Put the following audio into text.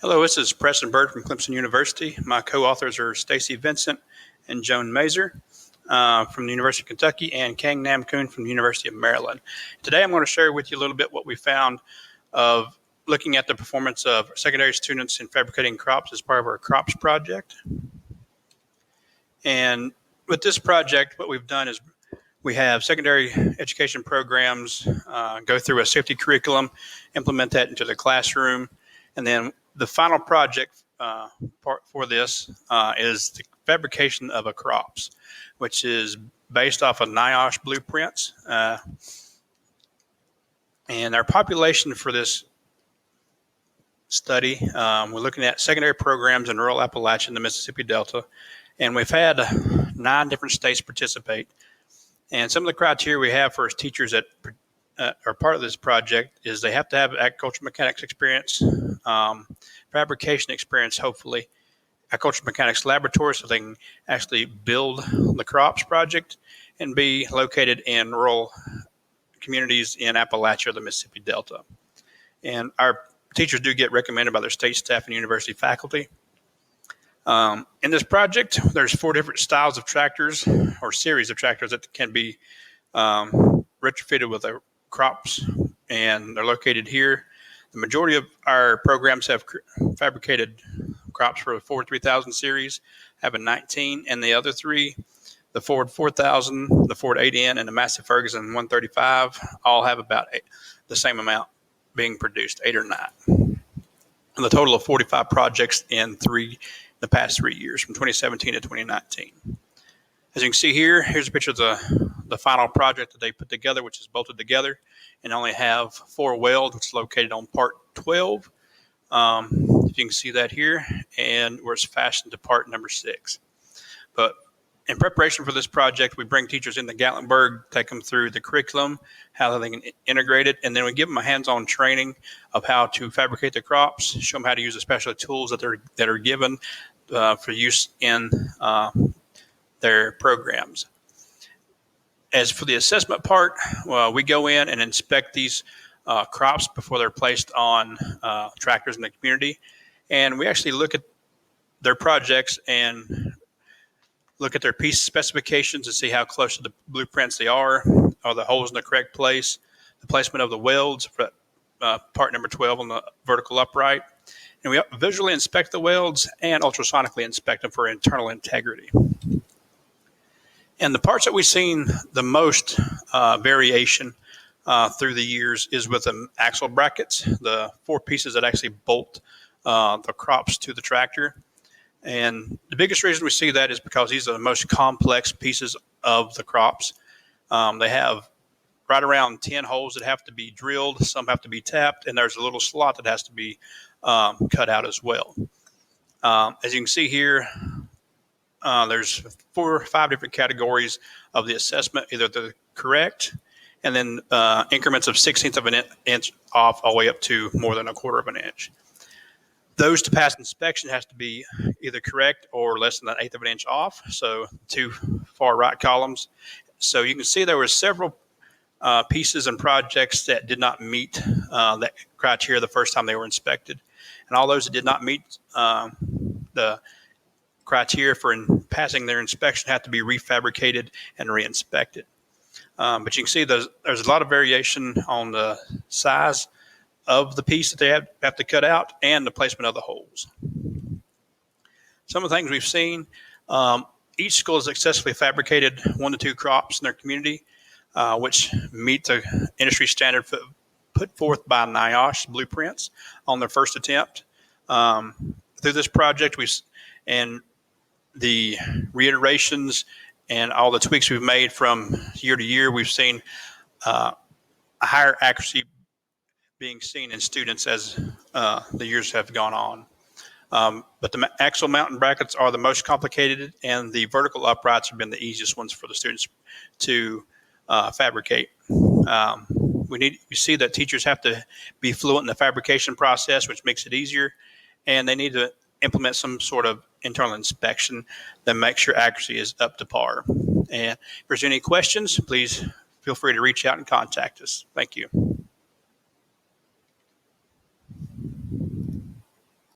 Hello, this is Preston Byrd from Clemson University. My co-authors are Stacy, Vincent, and Joan Mazur from the University of Kentucky, and Kang Namkoong from the University of Maryland. Today I'm going to share with you a little bit what we found of looking at the performance of secondary students in fabricating crops as part of our crops project. And with this project, what we've done is we have secondary education programs go through a safety curriculum, implement that into the classroom, and then the final project part for this is the fabrication of a crops, which is based off of ISASH blueprints. And our population for this study, we're looking at secondary programs in rural Appalachia and the Mississippi Delta. And we've had 9 different states participate. And some of the criteria we have for teachers that are part of this project is they have to have agricultural mechanics experience, fabrication experience, hopefully, agricultural mechanics laboratory so they can actually build the crops project, and be located in rural communities in Appalachia or the Mississippi Delta. And our teachers do get recommended by their state staff and university faculty. In this project, there's 4 different styles of tractors or series of tractors that can be retrofitted with the crops, and they're located here. The majority of our programs have fabricated crops for the Ford 3000 series, have a 19, and the other 3, the Ford 4000, the Ford 8N, and the Massey Ferguson 135, all have about the same amount being produced, 8 or 9. And the total of 45 projects in the past 3 years, from 2017 to 2019. As you can see here, here's a picture of the final project that they put together, which is bolted together, and only have 4 welds, which is located on part 12. If you can see that here, and where it's fastened to part number 6. But in preparation for this project, we bring teachers into Gatlinburg, take them through the curriculum, how they can integrate it, and then we give them a hands-on training of how to fabricate the crops, show them how to use the special tools that are given for use in their programs. As for the assessment part, we go in and inspect these crops before they're placed on tractors in the community, and we actually look at their projects and look at their piece specifications and see how close to the blueprints they are the holes in the correct place, the placement of the welds for part number 12 on the vertical upright. And we visually inspect the welds and ultrasonically inspect them for internal integrity. And the parts that we've seen the most variation through the years is with the axle brackets, the 4 pieces that actually bolt the crops to the tractor. And the biggest reason we see that is because these are the most complex pieces of the crops. They have right around 10 holes that have to be drilled, some have to be tapped, and there's a little slot that has to be cut out as well. As you can see here, there's 4 or 5 different categories of the assessment, either the correct, and then increments of 1/16 of an inch off all the way up to more than 1/4 of an inch. Those to pass inspection has to be either correct or less than 1/8 of an inch off, so 2 far right columns. So you can see there were several pieces and projects that did not meet that criteria the first time they were inspected. And all those that did not meet the criteria for passing their inspection have to be refabricated and re-inspected. But you can see there's a lot of variation on the size of the piece that they have to cut out and the placement of the holes. Some of the things we've seen, each school has successfully fabricated 1 to 2 crops in their community, which meet the industry standard put forth by NIOSH blueprints on their first attempt. Through this project, and the reiterations and all the tweaks we've made from year to year, we've seen a higher accuracy being seen in students as the years have gone on. But the axle mounting brackets are the most complicated, and the vertical uprights have been the easiest ones for the students to fabricate. We see that teachers have to be fluent in the fabrication process, which makes it easier, and they need to implement some sort of internal inspection that makes sure accuracy is up to par. And if there's any questions, please feel free to reach out and contact us. Thank you.